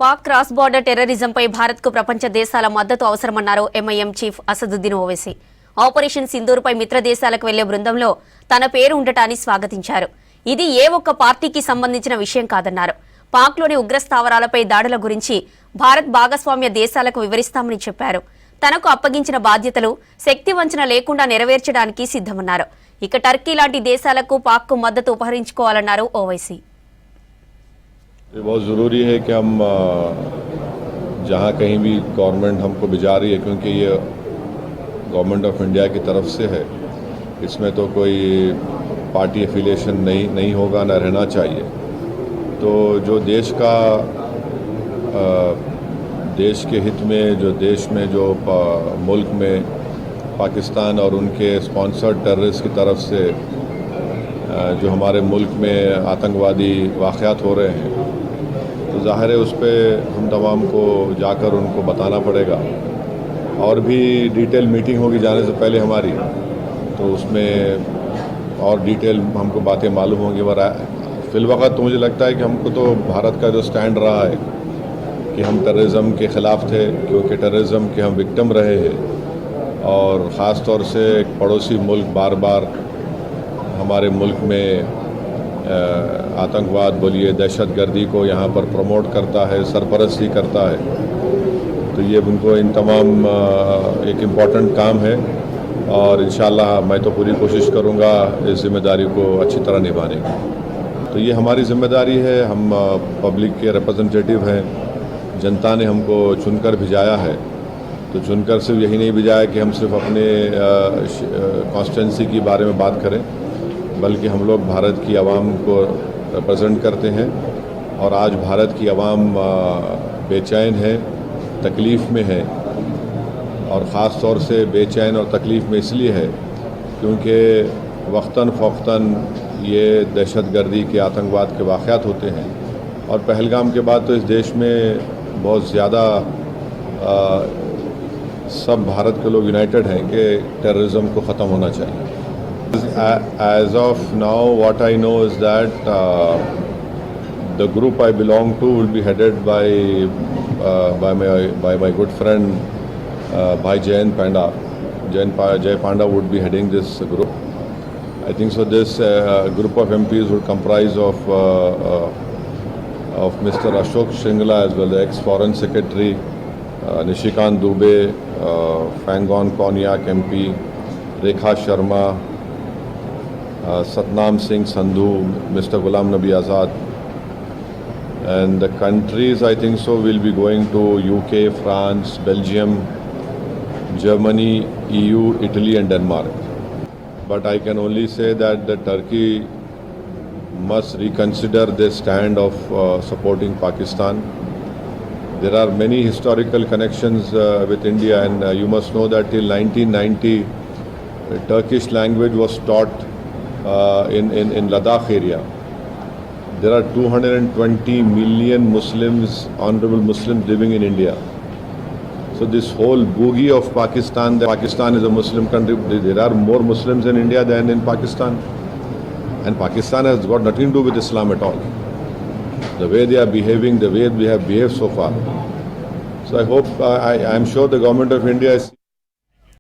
Pak cross border టెర్రరిజంపై భారత్కు ప్రపంచ దేశాల మద్దతు అవసరమన్నారు ఎంఐఎం చీఫ్ అసదుద్దీన్ ఓవైసీ. ఆపరేషన్ సింధూర్పై మిత్ర దేశాలకు వెళ్లే బృందంలో తన పేరు ఉండటాన్ని స్వాగతించారు. ఇది ఏ ఒక్క పార్టీకి సంబంధించిన విషయం కాదన్నారు. పాక్లోని ఉగ్రస్థావరాలపై దాడుల గురించి భారత్ భాగస్వామ్య దేశాలకు వివరిస్తామని చెప్పారు. తనకు అప్పగించిన బాధ్యతలు శక్తి వంచన లేకుండా నెరవేర్చడానికి సిద్ధమన్నారు. ఇక టర్కీ లాంటి దేశాలకు పాక్కు మద్దతు ఉపహరించుకోవాలన్నారు ఓవైసీ. बहुत ज़रूरी है कि हम जहाँ कहीं भी गवर्नमेंट हमको भिजा रही है, क्योंकि ये गवर्नमेंट ऑफ इंडिया की तरफ से है, इसमें तो कोई पार्टी एफिलिएशन नहीं होगा, ना रहना चाहिए। तो जो देश का देश के हित में जो मुल्क में पाकिस्तान और उनके स्पॉन्सर्ड टेररिस्ट की तरफ से जो हमारे मुल्क में आतंकवादी वाक़यात हो रहे हैं, तो ज़ाहिर है उस पर हम तमाम को जाकर उनको बताना पड़ेगा। और भी डिटेल मीटिंग होगी जाने से पहले हमारी, तो उसमें और डिटेल हमको बातें मालूम होंगी। पर फ़िलवक़्त तो मुझे लगता है कि हमको तो भारत का जो स्टैंड रहा है कि हम टेररिज़म के ख़िलाफ़ थे, क्योंकि टेररिज़म के हम विक्टिम रहे हैं। और ख़ास तौर से एक पड़ोसी मुल्क बार बार हमारे मुल्क में आतंकवाद बोलिए, दहशतगर्दी को यहाँ पर प्रमोट करता है, सरपरस्ती करता है। तो ये उनको इन तमाम एक इम्पॉर्टेंट काम है, और इंशाअल्लाह मैं तो पूरी कोशिश करूँगा इस ज़िम्मेदारी को अच्छी तरह निभाने की। तो ये हमारी ज़िम्मेदारी है, हम पब्लिक के रिप्रेजेंटेटिव हैं, जनता ने हमको चुनकर भिजाया है। तो चुनकर सिर्फ यही नहीं भिजाया कि हम सिर्फ अपने कॉन्स्टिट्यूंसी के बारे में बात करें, बल्कि हम लोग भारत की आवाम को रिप्रेजेंट करते हैं। और आज भारत की आवाम बेचैन है, तकलीफ़ में है, और ख़ास तौर से बेचैन और तकलीफ़ में इसलिए है क्योंकि वक्तन फ़ौक़्तन ये दहशतगर्दी के आतंकवाद के वाक़यात होते हैं। और पहलगाम के बाद तो इस देश में बहुत ज़्यादा सब भारत के लोग यूनाइटेड हैं कि टेररिज़म को ख़त्म होना चाहिए। As of now, what I know is that the group I belong to will be headed by my good friend Bhai Jayan Panda. Jay Panda would be heading this group. I think so. This group of MPs would comprise of Mr. Ashok Shringla as well, the ex-Foreign Secretary, Nishikant Dubey, Fangon Konyak MP, Rekha Sharma, Satnam Singh Sandhu, Mr. Ghulam Nabi Azad. And the countries I think so will be going to UK, France, Belgium, Germany, EU, Italy and Denmark. But I can only say that the Turkey must reconsider their stand of supporting Pakistan. There are many historical connections with India, and you must know that till 1990 Turkish language was taught in Ladakh area. There are 220 million Muslims, honorable Muslims living in India. So this whole boogie of Pakistan, that Pakistan is a Muslim country, there are more Muslims in India than in Pakistan. And Pakistan has got nothing to do with Islam at all. The way they are behaving, the way we have behaved so far. So I hope, I am sure the government of India is